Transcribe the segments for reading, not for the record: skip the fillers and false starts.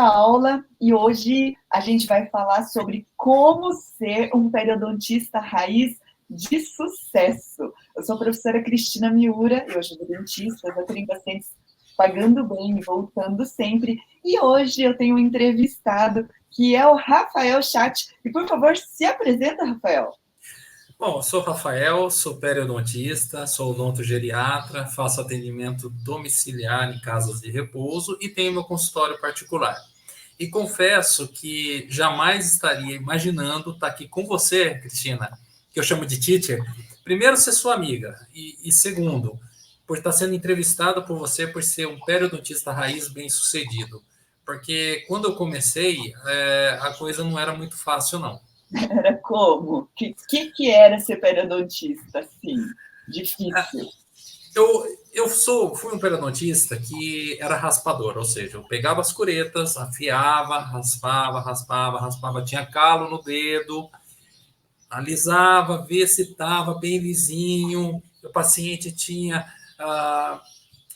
aula e hoje a gente vai falar sobre como ser um periodontista raiz de sucesso. Eu sou a professora Cristina Miura, eu ajudo dentistas, eu tenho pacientes pagando bem e voltando sempre. E hoje eu tenho um entrevistado que é o Rafael Chat. E por favor, se apresenta, Rafael. Bom, eu sou Rafael, sou periodontista, sou odontogeriatra, faço atendimento domiciliar em casas de repouso e tenho meu consultório particular. E confesso que jamais estaria imaginando estar aqui com você, Cristina, que eu chamo de teacher, primeiro, ser sua amiga, e segundo, por estar sendo entrevistado por você por ser um periodontista raiz bem-sucedido. Porque quando eu comecei, a coisa não era muito fácil, não. Era como? Que era ser periodontista, assim, difícil? Fui um periodontista que era raspador, ou seja, eu pegava as curetas, afiava, raspava, tinha calo no dedo, alisava, via se estava bem lisinho, o paciente tinha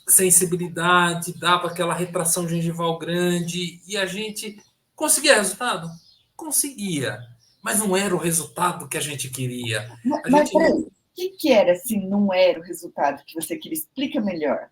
sensibilidade, dava aquela retração gengival grande e a gente conseguia resultado? Conseguia, mas não era o resultado que a gente queria. A Mas gente peraí, o que era assim, não era o resultado que você queria? Explica melhor.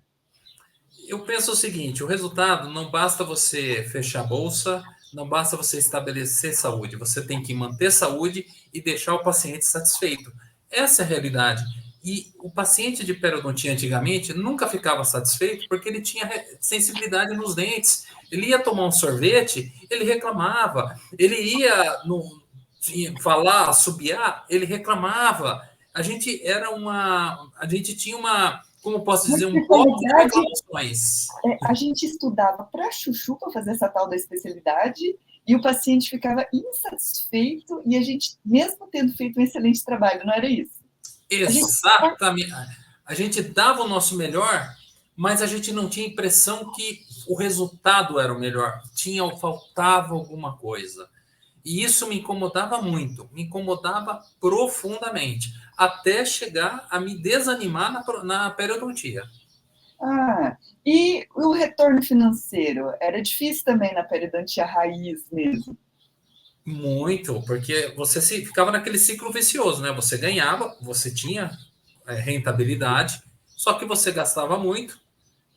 Eu penso o seguinte: o resultado não basta você fechar a bolsa, não basta você estabelecer saúde, você tem que manter saúde e deixar o paciente satisfeito. Essa é a realidade. E o paciente de periodontia antigamente nunca ficava satisfeito porque ele tinha sensibilidade nos dentes. Ele ia tomar um sorvete, ele reclamava. Ele ia falar, assobiar, ele reclamava. A gente tinha uma, como posso Mas, dizer, um na bloco de realidade, reclamações. a gente estudava para chuchu, para fazer essa tal da especialidade, e o paciente ficava insatisfeito, e a gente, mesmo tendo feito um excelente trabalho, não era isso? A gente, Exatamente. A gente dava o nosso melhor, mas a gente não tinha impressão que o resultado era o melhor. Faltava alguma coisa. E isso me incomodava muito, me incomodava profundamente, até chegar a me desanimar na periodontia. e o retorno financeiro? Era difícil também na periodontia raiz mesmo. Muito, porque ficava naquele ciclo vicioso, né? Você ganhava, você tinha rentabilidade, só que você gastava muito,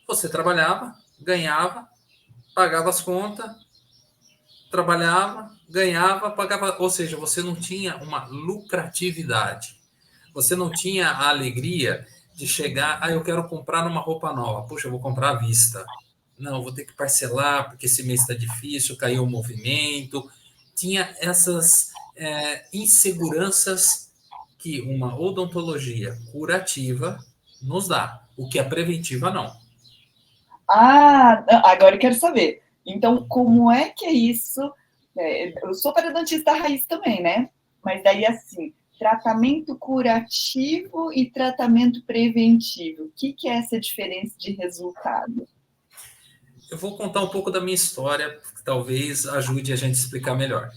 você trabalhava, ganhava, pagava as contas, trabalhava, ganhava, pagava, ou seja, você não tinha uma lucratividade. Você não tinha a alegria de chegar, eu quero comprar uma roupa nova. Puxa, eu vou comprar à vista. Não, vou ter que parcelar porque esse mês está difícil, caiu o movimento. Tinha essas inseguranças que uma odontologia curativa nos dá, o que a preventiva não. Agora eu quero saber. Então, como é que é isso? Eu sou periodontista raiz também, né? Mas daí, assim, tratamento curativo e tratamento preventivo. O que é essa diferença de resultado? Eu vou contar um pouco da minha história, que talvez ajude a gente a explicar melhor.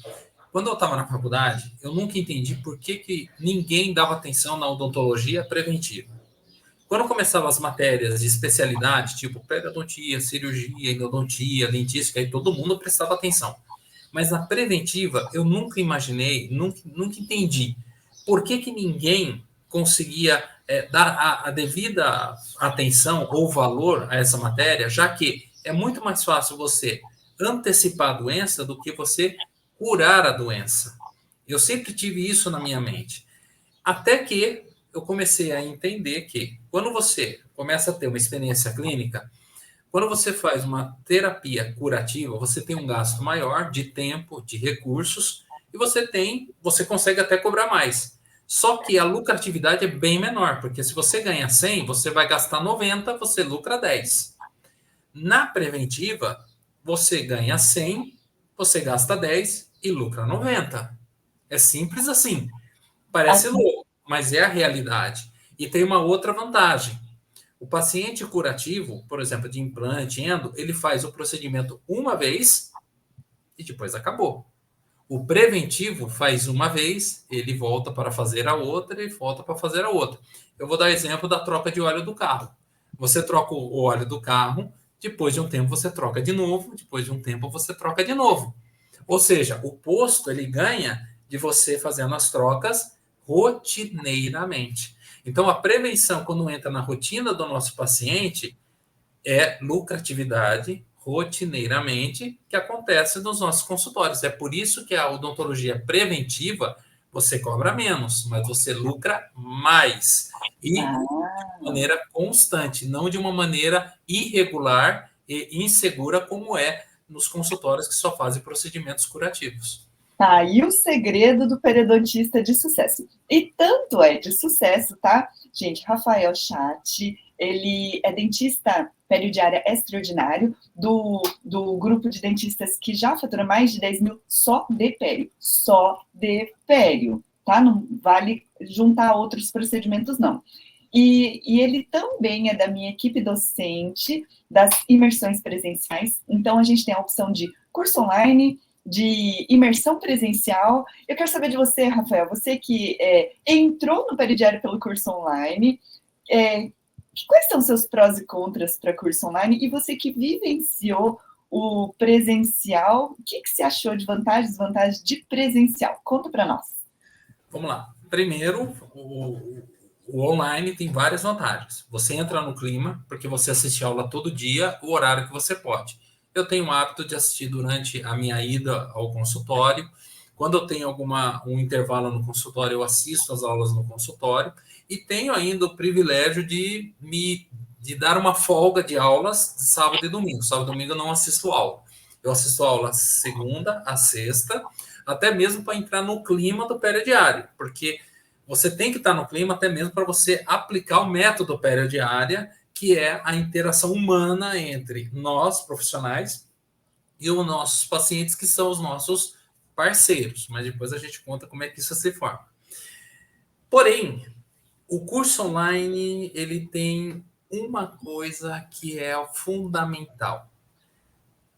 Quando eu estava na faculdade, eu nunca entendi por que ninguém dava atenção na odontologia preventiva. Quando começavam as matérias de especialidade, tipo periodontia, cirurgia, endodontia, dentística, aí todo mundo prestava atenção. Mas na preventiva, eu nunca imaginei, nunca entendi por que ninguém conseguia dar a devida atenção ou valor a essa matéria, já que é muito mais fácil você antecipar a doença do que você curar a doença. Eu sempre tive isso na minha mente. Até que eu comecei a entender que quando você começa a ter uma experiência clínica, quando você faz uma terapia curativa, você tem um gasto maior de tempo, de recursos, e você consegue até cobrar mais. Só que a lucratividade é bem menor, porque se você ganha 100, você vai gastar 90, você lucra 10. Na preventiva, você ganha 100, você gasta 10 e lucra 90. É simples assim. Parece Assim, louco, mas é a realidade. E tem uma outra vantagem. O paciente curativo, por exemplo, de implante, endo, ele faz o procedimento uma vez e depois acabou. O preventivo faz uma vez, ele volta para fazer a outra e volta para fazer a outra. Eu vou dar exemplo da troca de óleo do carro. Você troca o óleo do carro, depois de um tempo você troca de novo, depois de um tempo você troca de novo. Ou seja, o posto ele ganha de você fazendo as trocas rotineiramente. Então, a prevenção, quando entra na rotina do nosso paciente, é lucratividade rotineiramente que acontece nos nossos consultórios. É por isso que a odontologia preventiva você cobra menos, mas você lucra mais. E de maneira constante, não de uma maneira irregular e insegura como é nos consultórios que só fazem procedimentos curativos. Tá aí o segredo do periodontista de sucesso. E tanto é de sucesso, tá? Gente, Rafael Chat, ele é dentista periodiária extraordinário do grupo de dentistas que já fatura mais de 10 mil só de pério. Só de pério, tá? Não vale juntar outros procedimentos, não. E ele também é da minha equipe docente das imersões presenciais. Então, a gente tem a opção de curso online, de imersão presencial. Eu quero saber de você, Rafael, você que entrou no Peridiário pelo curso online, quais são seus prós e contras para curso online? E você que vivenciou o presencial, o que você achou de vantagens e desvantagens de presencial? Conta para nós. Vamos lá. Primeiro, o online tem várias vantagens. Você entra no clima, porque você assiste aula todo dia, o horário que você pode. Eu tenho o hábito de assistir durante a minha ida ao consultório. Quando eu tenho um intervalo no consultório, eu assisto as aulas no consultório. E tenho ainda o privilégio de dar uma folga de aulas de sábado e domingo. Sábado e domingo eu não assisto aula. Eu assisto aula segunda a sexta, até mesmo para entrar no clima do periodiário, porque você tem que estar no clima até mesmo para você aplicar o método periodiária, que é a interação humana entre nós, profissionais, e os nossos pacientes, que são os nossos parceiros. Mas depois a gente conta como é que isso se forma. Porém, o curso online, ele tem uma coisa que é fundamental.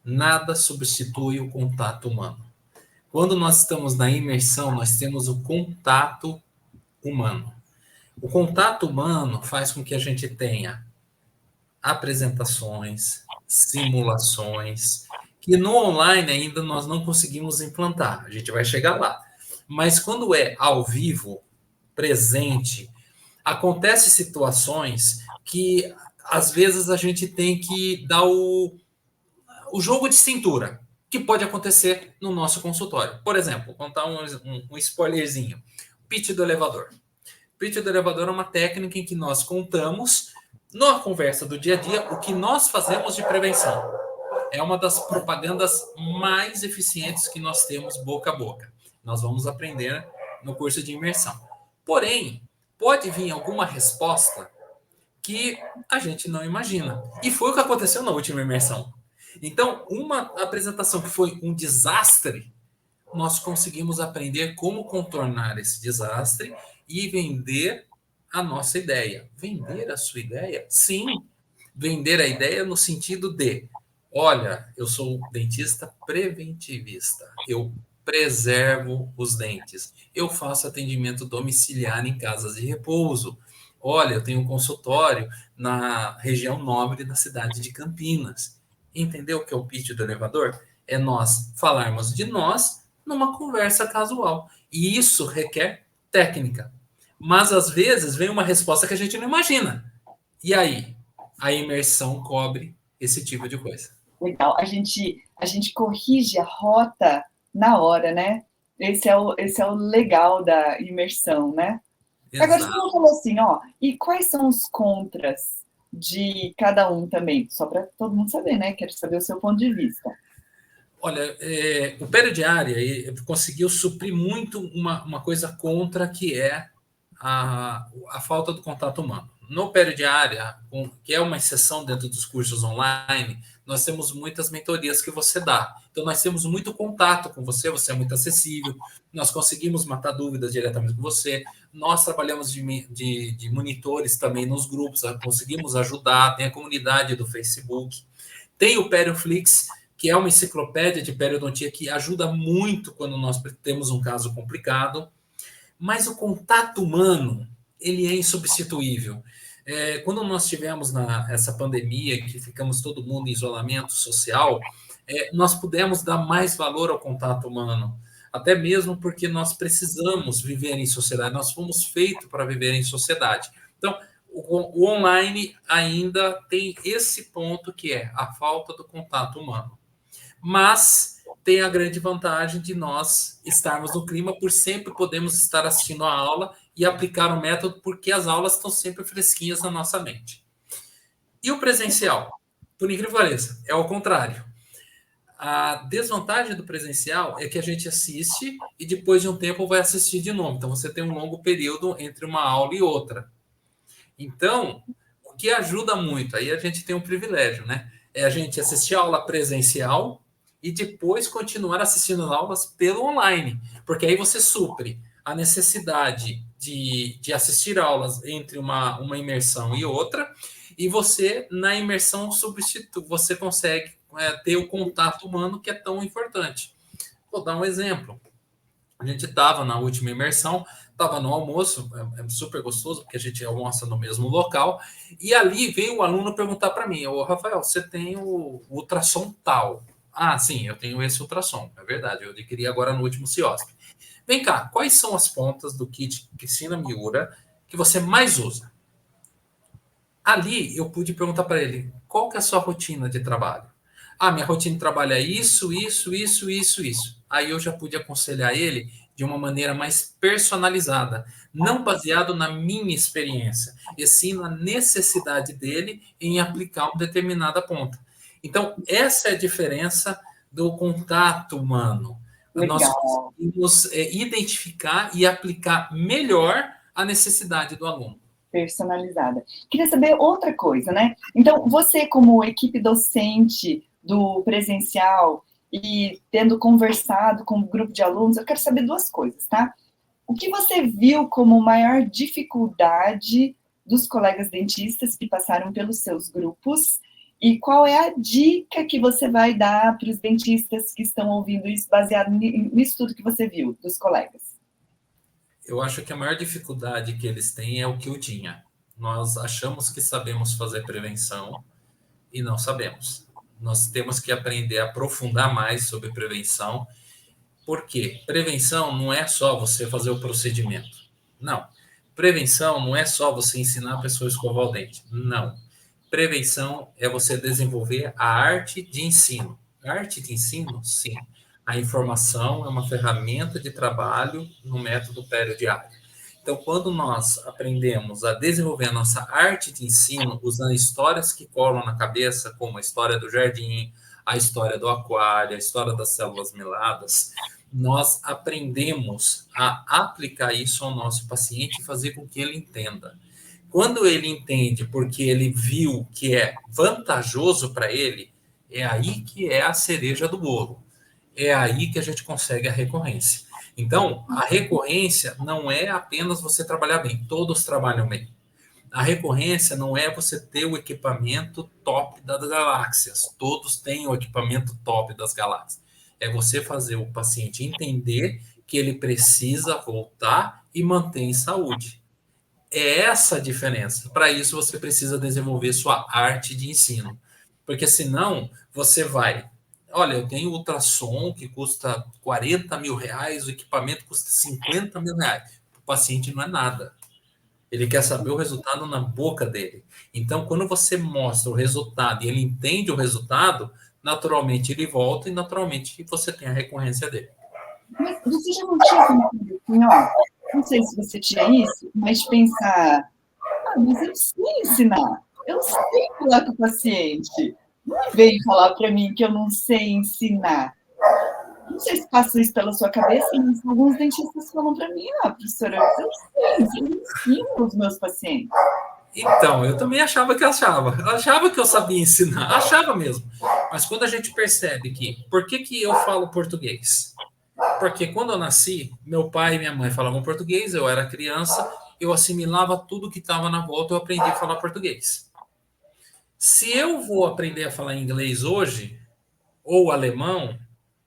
Nada substitui o contato humano. Quando nós estamos na imersão, nós temos o contato humano. O contato humano faz com que a gente tenha apresentações, simulações, que no online ainda nós não conseguimos implantar. A gente vai chegar lá. Mas quando é ao vivo, presente, acontecem situações que às vezes a gente tem que dar o jogo de cintura, que pode acontecer no nosso consultório. Por exemplo, vou contar um spoilerzinho. Pitch do elevador. Pitch do elevador é uma técnica em que nós contamos, na conversa do dia a dia, o que nós fazemos de prevenção. É uma das propagandas mais eficientes que nós temos boca a boca. Nós vamos aprender no curso de imersão. Porém, pode vir alguma resposta que a gente não imagina. E foi o que aconteceu na última imersão. Então, uma apresentação que foi um desastre, nós conseguimos aprender como contornar esse desastre e vender a nossa ideia. Vender a sua ideia? Sim. Vender a ideia no sentido de, olha, eu sou dentista preventivista. Eu preservo os dentes. Eu faço atendimento domiciliar em casas de repouso. Olha, eu tenho um consultório na região nobre da cidade de Campinas. Entendeu o que é o pitch do elevador? É nós falarmos de nós numa conversa casual. E isso requer técnica. Mas, às vezes, vem uma resposta que a gente não imagina. E aí? A imersão cobre esse tipo de coisa. Legal. A gente corrige a rota na hora, né? Esse é o legal da imersão, né? Exato. Agora, você não falou assim, e quais são os contras de cada um também? Só para todo mundo saber, né? Quero saber o seu ponto de vista. Olha, o periodiária conseguiu suprir muito uma coisa contra, que é a falta do contato humano. No periodiária, que é uma exceção dentro dos cursos online, nós temos muitas mentorias que você dá. Então, nós temos muito contato com você, você é muito acessível, nós conseguimos matar dúvidas diretamente com você, nós trabalhamos de monitores também nos grupos, conseguimos ajudar, tem a comunidade do Facebook, tem o Perioflix, que é uma enciclopédia de periodontia que ajuda muito quando nós temos um caso complicado, mas o contato humano, ele é insubstituível. Quando nós tivemos essa pandemia, que ficamos todo mundo em isolamento social, nós pudemos dar mais valor ao contato humano, até mesmo porque nós precisamos viver em sociedade, nós fomos feitos para viver em sociedade. Então, o online ainda tem esse ponto que é a falta do contato humano. Mas tem a grande vantagem de nós estarmos no clima, por sempre podemos estar assistindo a aula e aplicar o método, porque as aulas estão sempre fresquinhas na nossa mente. E o presencial? Por incrível que pareça, é ao contrário. A desvantagem do presencial é que a gente assiste e depois de um tempo vai assistir de novo. Então, você tem um longo período entre uma aula e outra. Então, o que ajuda muito, aí a gente tem um privilégio, né? É a gente assistir a aula presencial e depois continuar assistindo as aulas pelo online, porque aí você supre a necessidade de assistir aulas entre uma imersão e outra, e você, na imersão, você consegue ter o contato humano que é tão importante. Vou dar um exemplo. A gente estava na última imersão, estava no almoço, é super gostoso, porque a gente almoça no mesmo local, e ali veio um aluno perguntar para mim, ô Rafael, você tem o ultrassom tal? Ah, sim, eu tenho esse ultrassom, é verdade, eu adquiri agora no último CIOSP. Vem cá, quais são as pontas do kit Cristina Miura que você mais usa? Ali eu pude perguntar para ele, qual que é a sua rotina de trabalho? Ah, minha rotina de trabalho é isso, isso, isso, isso, isso. Aí eu já pude aconselhar ele de uma maneira mais personalizada, não baseado na minha experiência, e sim na necessidade dele em aplicar uma determinada ponta. Então, essa é a diferença do contato humano. Nós Legal. conseguimos identificar e aplicar melhor a necessidade do aluno. Personalizada. Queria saber outra coisa, né? Então, você, como equipe docente do presencial e tendo conversado com um grupo de alunos, eu quero saber duas coisas, tá? O que você viu como maior dificuldade dos colegas dentistas que passaram pelos seus grupos? E qual é a dica que você vai dar para os dentistas que estão ouvindo isso, baseado nisso tudo que você viu dos colegas? Eu acho que a maior dificuldade que eles têm é o que eu tinha. Nós achamos que sabemos fazer prevenção e não sabemos. Nós temos que aprender a aprofundar mais sobre prevenção. Por quê? Prevenção não é só você fazer o procedimento. Não. Prevenção não é só você ensinar a pessoa a escovar o dente. Não. Prevenção é você desenvolver a arte de ensino. A arte de ensino, sim. A informação é uma ferramenta de trabalho no método periodiário. Então, quando nós aprendemos a desenvolver a nossa arte de ensino usando histórias que colam na cabeça, como a história do jardim, a história do aquário, a história das células meladas, nós aprendemos a aplicar isso ao nosso paciente e fazer com que ele entenda. Quando ele entende porque ele viu que é vantajoso para ele, é aí que é a cereja do bolo. É aí que a gente consegue a recorrência. Então, a recorrência não é apenas você trabalhar bem, todos trabalham bem. A recorrência não é você ter o equipamento top das galáxias, todos têm o equipamento top das galáxias. É você fazer o paciente entender que ele precisa voltar e manter em saúde. É essa a diferença. Para isso, você precisa desenvolver sua arte de ensino. Porque senão, você vai. Olha, eu tenho ultrassom que custa R$ 40.000, o equipamento custa R$ 50.000. O paciente não é nada. Ele quer saber o resultado na boca dele. Então, quando você mostra o resultado e ele entende o resultado, naturalmente ele volta e naturalmente você tem a recorrência dele. Mas você já não tinha pensado assim, ó, não sei se você tinha isso, mas pensar, mas eu sei ensinar, eu sei falar com o paciente. Não vem falar para mim que eu não sei ensinar. Não sei se passa isso pela sua cabeça, mas alguns dentistas falam para mim, professora, eu sei, eu ensino os meus pacientes. Então, eu também achava que achava. Eu achava que eu sabia ensinar, achava mesmo. Mas quando a gente percebe que, por que que eu falo português? Porque quando eu nasci, meu pai e minha mãe falavam português, eu era criança, eu assimilava tudo que estava na volta, eu aprendi a falar português. Se eu vou aprender a falar inglês hoje, ou alemão,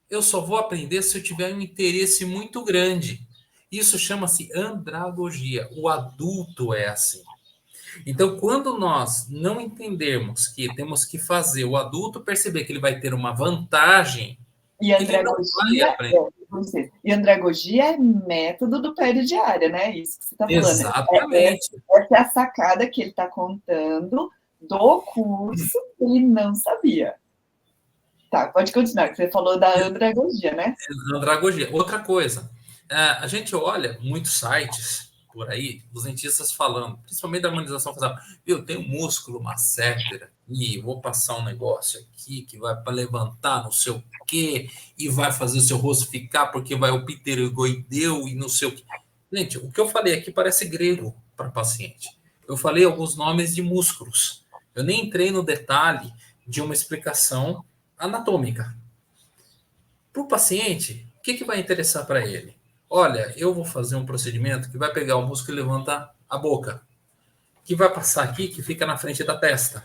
eu só vou aprender se eu tiver um interesse muito grande. Isso chama-se andragogia. O adulto é assim. Então, quando nós não entendermos que temos que fazer o adulto perceber que ele vai ter uma vantagem, E ele não vai andragogia, aprender. e andragogia é método do peridiária, né? Isso que você está falando. Exatamente. Essa é a sacada que ele está contando do curso que ele não sabia. Tá, pode continuar, que você falou da andragogia, né? Andragogia. Outra coisa, a gente olha muitos sites por aí, os dentistas falando, principalmente da harmonização facial, eu tenho músculo masseter e vou passar um negócio aqui que vai para levantar não sei o quê e vai fazer o seu rosto ficar porque vai o pteregoideu e não sei o quê. Gente, o que eu falei aqui parece grego para paciente. Eu falei alguns nomes de músculos. Eu nem entrei no detalhe de uma explicação anatômica. Para o paciente, o que vai interessar para ele? Olha, eu vou fazer um procedimento que vai pegar o músculo e levantar a boca, que vai passar aqui, que fica na frente da testa,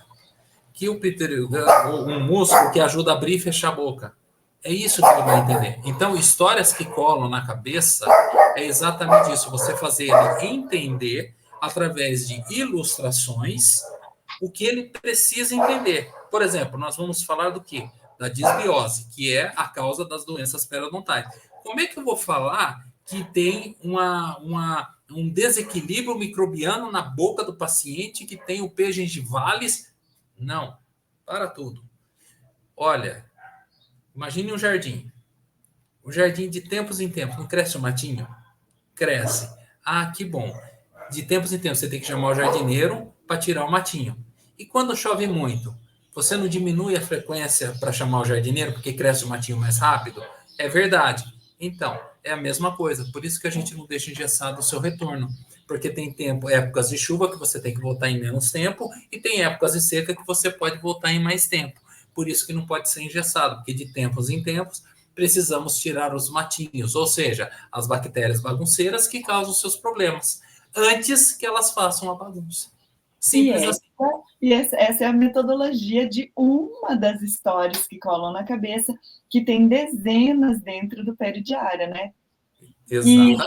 que um músculo que ajuda a abrir e fechar a boca. É isso que ele vai entender. Então, histórias que colam na cabeça é exatamente isso. Você fazer ele entender através de ilustrações o que ele precisa entender. Por exemplo, nós vamos falar do quê? Da disbiose, que é a causa das doenças periodontais. Como é que eu vou falar que tem um desequilíbrio microbiano na boca do paciente, que tem o P. gengivalis? Não, para tudo. Olha, imagine um jardim. O jardim, de tempos em tempos, não cresce um matinho? Cresce. Ah, que bom. De tempos em tempos, você tem que chamar o jardineiro para tirar o matinho. E quando chove muito, você não diminui a frequência para chamar o jardineiro porque cresce o matinho mais rápido? É verdade. Então, é a mesma coisa. Por isso que a gente não deixa engessado o seu retorno. Porque tem épocas de chuva que você tem que voltar em menos tempo e tem épocas de seca que você pode voltar em mais tempo. Por isso que não pode ser engessado, porque de tempos em tempos precisamos tirar os matinhos, ou seja, as bactérias bagunceiras que causam seus problemas, antes que elas façam a bagunça. Simples assim. Essa é a metodologia de uma das histórias que colam na cabeça, que tem dezenas dentro do peridiária, né? Exatamente.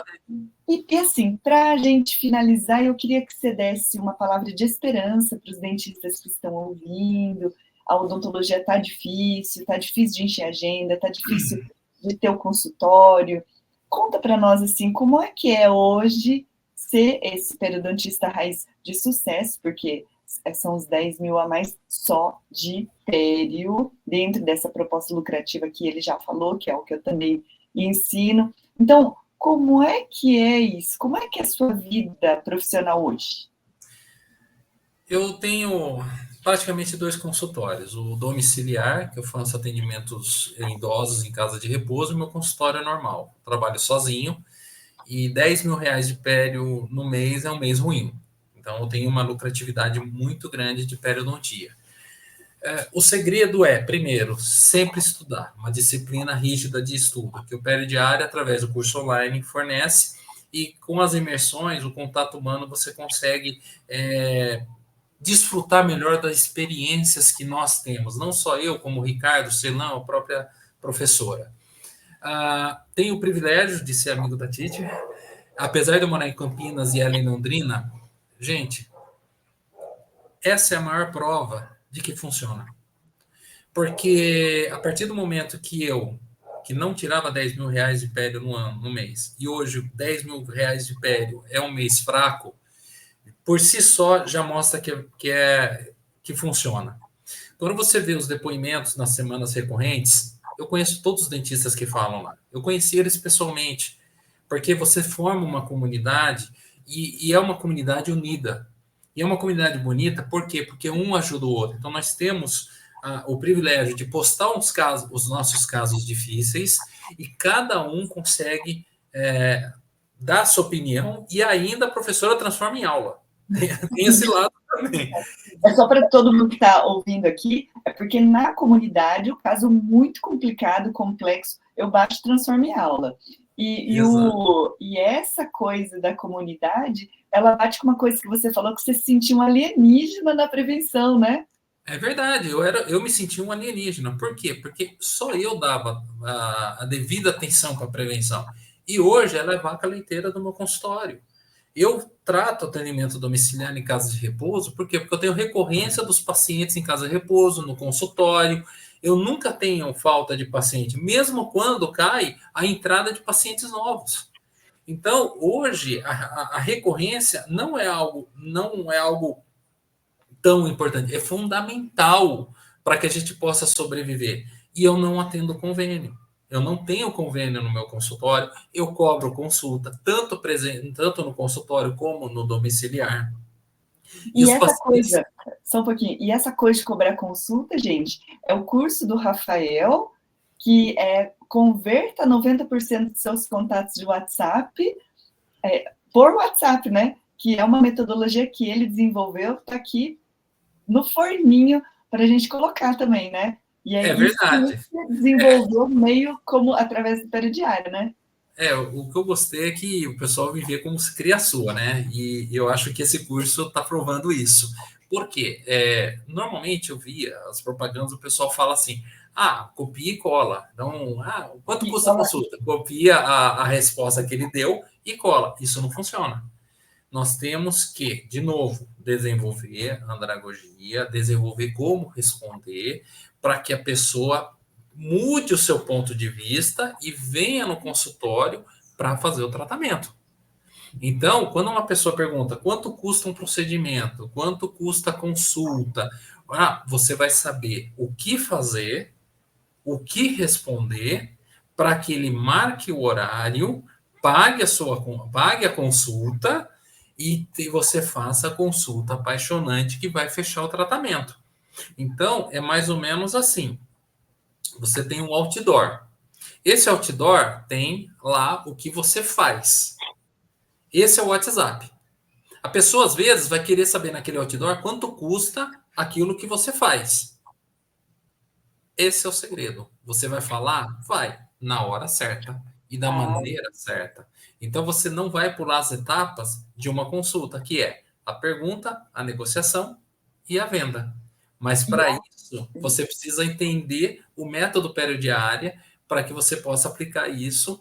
E assim, para a gente finalizar, eu queria que você desse uma palavra de esperança para os dentistas que estão ouvindo. A odontologia está difícil de encher agenda, está difícil de ter o consultório. Conta para nós, assim, como é que é hoje ser esse periodontista raiz de sucesso, porque são os 10 mil a mais só de pério, dentro dessa proposta lucrativa que ele já falou, que é o que eu também ensino. Então, como é que é isso? Como é que é a sua vida profissional hoje? Eu tenho praticamente dois consultórios. O domiciliar, que eu faço atendimentos em idosos em casa de repouso, e o meu consultório é normal. Trabalho sozinho e 10 mil reais de pério no mês é um mês ruim. Então, eu tenho uma lucratividade muito grande de periodontia. O segredo é, primeiro, sempre estudar, uma disciplina rígida de estudo, que o peridiário, através do curso online, fornece, e com as imersões, o contato humano, você consegue desfrutar melhor das experiências que nós temos, não só eu, como o Ricardo, Celão, a própria professora. Tenho o privilégio de ser amigo da Titi, apesar de eu morar em Campinas e ela em Londrina. Gente, essa é a maior prova de que funciona. Porque a partir do momento que não tirava 10 mil reais de pério no mês, e hoje 10 mil reais de pério é um mês fraco, por si só já mostra que funciona. Quando você vê os depoimentos nas semanas recorrentes, eu conheço todos os dentistas que falam lá. Eu conheci eles pessoalmente, porque você forma uma comunidade e é uma comunidade unida. E é uma comunidade bonita, por quê? Porque um ajuda o outro. Então, nós temos o privilégio de postar os nossos casos difíceis e cada um consegue dar a sua opinião e ainda a professora transforma em aula. Tem esse lado também. É só para todo mundo que está ouvindo aqui, é porque na comunidade, o caso muito complicado, complexo, eu baixo e transformo em aula. E essa coisa da comunidade, ela bate com uma coisa que você falou, que você se sentiu um alienígena na prevenção, né? É verdade, eu me senti um alienígena. Por quê? Porque só eu dava a devida atenção para a prevenção. E hoje ela é vaca leiteira do meu consultório. Eu trato atendimento domiciliar em casa de repouso, por quê? Porque eu tenho recorrência dos pacientes em casa de repouso, no consultório. Eu nunca tenho falta de paciente, mesmo quando cai a entrada de pacientes novos. Então, hoje, a recorrência não é algo tão importante, é fundamental para que a gente possa sobreviver. E eu não atendo convênio. Eu não tenho convênio no meu consultório, eu cobro consulta, tanto no consultório como no domiciliar. E E os essa pacientes. coisa, só um pouquinho, e essa coisa de cobrar consulta, gente, é o curso do Rafael, que converta 90% dos seus contatos de WhatsApp por WhatsApp, né? Que é uma metodologia que ele desenvolveu, está aqui no forninho para a gente colocar também, né? E é É isso que verdade. você desenvolveu meio como através do peridiário, né? O que eu gostei é que o pessoal me vê como se cria a sua, né? E eu acho que esse curso está provando isso. Por quê? Normalmente eu via as propagandas, o pessoal fala assim: copia e cola. Então, quanto E custa a consulta? Copia a resposta que ele deu e cola. Isso não funciona. Nós temos que, de novo, desenvolver andragogia, desenvolver como responder, para que a pessoa mude o seu ponto de vista e venha no consultório para fazer o tratamento. Então, quando uma pessoa pergunta quanto custa um procedimento, quanto custa a consulta, você vai saber o que fazer, o que responder, para que ele marque o horário, pague a consulta e você faça a consulta apaixonante que vai fechar o tratamento. Então, é mais ou menos assim. Você tem um outdoor. Esse outdoor tem lá o que você faz. Esse é o WhatsApp. A pessoa, às vezes, vai querer saber naquele outdoor quanto custa aquilo que você faz. Esse é o segredo. Você vai falar? Vai, na hora certa e da maneira certa. Então, você não vai pular as etapas de uma consulta, que é a pergunta, a negociação e a venda. Mas, para isso, você precisa entender o método periodiária para que você possa aplicar isso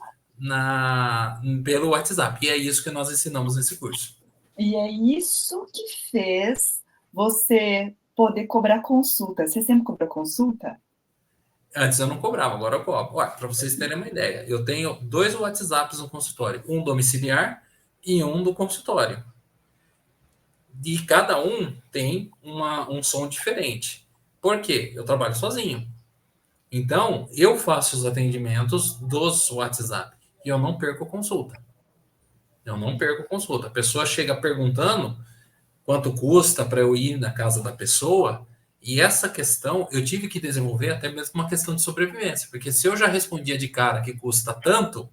pelo WhatsApp. E é isso que nós ensinamos nesse curso. E é isso que fez você poder cobrar consulta. Você sempre cobrou consulta? Antes eu não cobrava, agora eu cobro. Para vocês terem uma ideia, eu tenho 2 WhatsApps no consultório, um domiciliar e um do consultório. E cada um tem um som diferente. Por quê? Eu trabalho sozinho. Então, eu faço os atendimentos dos WhatsApp e eu não perco consulta. Eu não perco consulta. A pessoa chega perguntando quanto custa para eu ir na casa da pessoa, e essa questão eu tive que desenvolver até mesmo uma questão de sobrevivência, porque se eu já respondia de cara que custa tanto,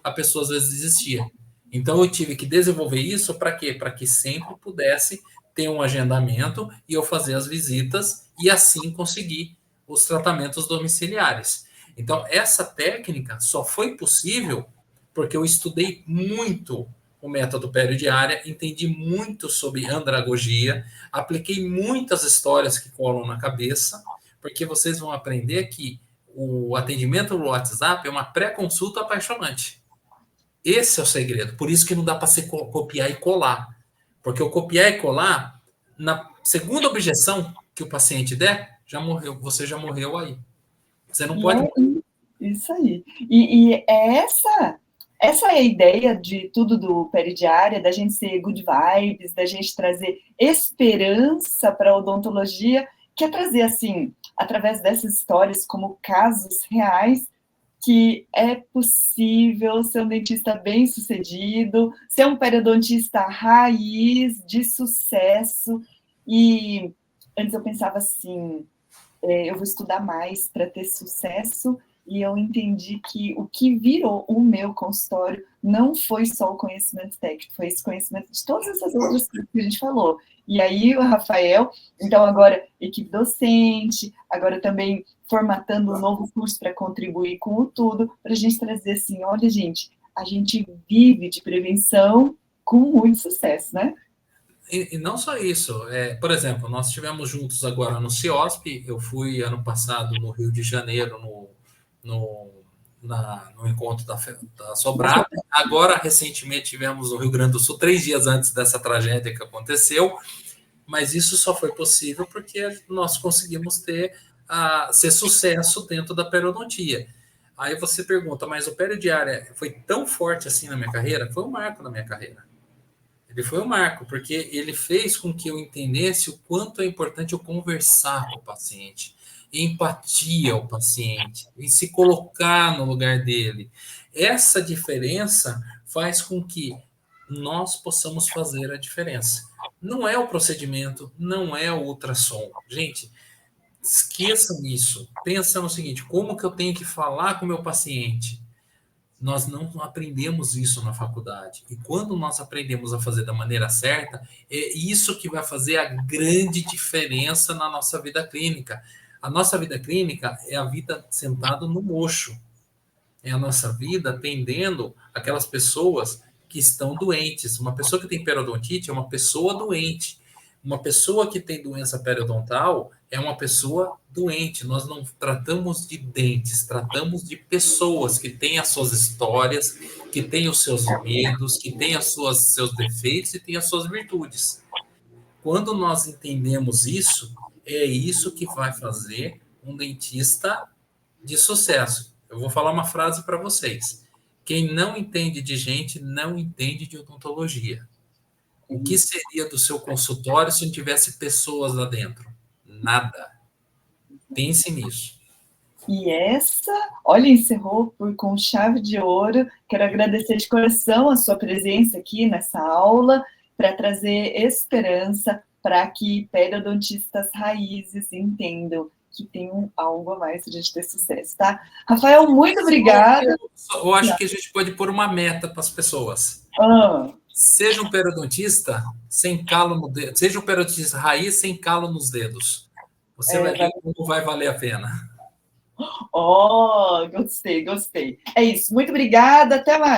a pessoa às vezes desistia. Então eu tive que desenvolver isso para quê? Para que sempre pudesse ter um agendamento e eu fazer as visitas e assim conseguir os tratamentos domiciliares. Então essa técnica só foi possível porque eu estudei muito o método periodiária, entendi muito sobre andragogia, apliquei muitas histórias que colam na cabeça, porque vocês vão aprender que o atendimento no WhatsApp é uma pré-consulta apaixonante. Esse é o segredo. Por isso que não dá para você copiar e colar. Porque o copiar e colar, na segunda objeção que o paciente der, já morreu. Você já morreu aí. Você não E pode. isso aí. E essa é a ideia de tudo do peridiária, da gente ser good vibes, da gente trazer esperança para a odontologia, que é trazer, assim, através dessas histórias, como casos reais, que é possível ser um dentista bem-sucedido, ser um periodontista raiz, de sucesso. E antes eu pensava assim, eu vou estudar mais para ter sucesso, e eu entendi que o que virou o meu consultório não foi só o conhecimento técnico, foi esse conhecimento de todas essas outras coisas que a gente falou. E aí o Rafael, então agora equipe docente, agora também formatando um novo curso para contribuir com o tudo, para a gente trazer assim, olha gente, a gente vive de prevenção com muito sucesso, né? E não só isso, por exemplo, nós estivemos juntos agora no CIOSP, eu fui ano passado no Rio de Janeiro, no no encontro da Sobrado. Agora, recentemente, tivemos no Rio Grande do Sul, 3 dias antes dessa tragédia que aconteceu, mas isso só foi possível porque nós conseguimos ser sucesso dentro da periodontia. Aí você pergunta, mas o periodiária foi tão forte assim na minha carreira? Foi um marco na minha carreira. Ele foi um marco, porque ele fez com que eu entendesse o quanto é importante eu conversar com o paciente, empatia ao paciente, em se colocar no lugar dele. Essa diferença faz com que nós possamos fazer a diferença. Não é o procedimento, não é o ultrassom. Gente, esqueçam isso. Pensa no seguinte, como que eu tenho que falar com o meu paciente? Nós não aprendemos isso na faculdade. E quando nós aprendemos a fazer da maneira certa, é isso que vai fazer a grande diferença na nossa vida clínica. A nossa vida clínica é a vida sentado no mocho. É a nossa vida atendendo aquelas pessoas que estão doentes. Uma pessoa que tem periodontite é uma pessoa doente. Uma pessoa que tem doença periodontal é uma pessoa doente. Nós não tratamos de dentes, tratamos de pessoas que têm as suas histórias, que têm os seus medos, que têm seus defeitos e têm as suas virtudes. Quando nós entendemos isso, é isso que vai fazer um dentista de sucesso. Eu vou falar uma frase para vocês. Quem não entende de gente, não entende de odontologia. O que seria do seu consultório se não tivesse pessoas lá dentro? Nada. Pense nisso. E essa, olha, encerrou com chave de ouro. Quero agradecer de coração a sua presença aqui nessa aula para trazer esperança para que periodontistas raízes entendam que tem algo a mais para a gente ter sucesso, tá? Rafael, muito obrigada. Eu acho que a gente pode pôr uma meta para as pessoas. Seja um periodonista sem calo no dedo, seja um periodontista raiz sem calo nos dedos. Você vai ver como vai valer a pena. Gostei. É isso. Muito obrigada. Até mais.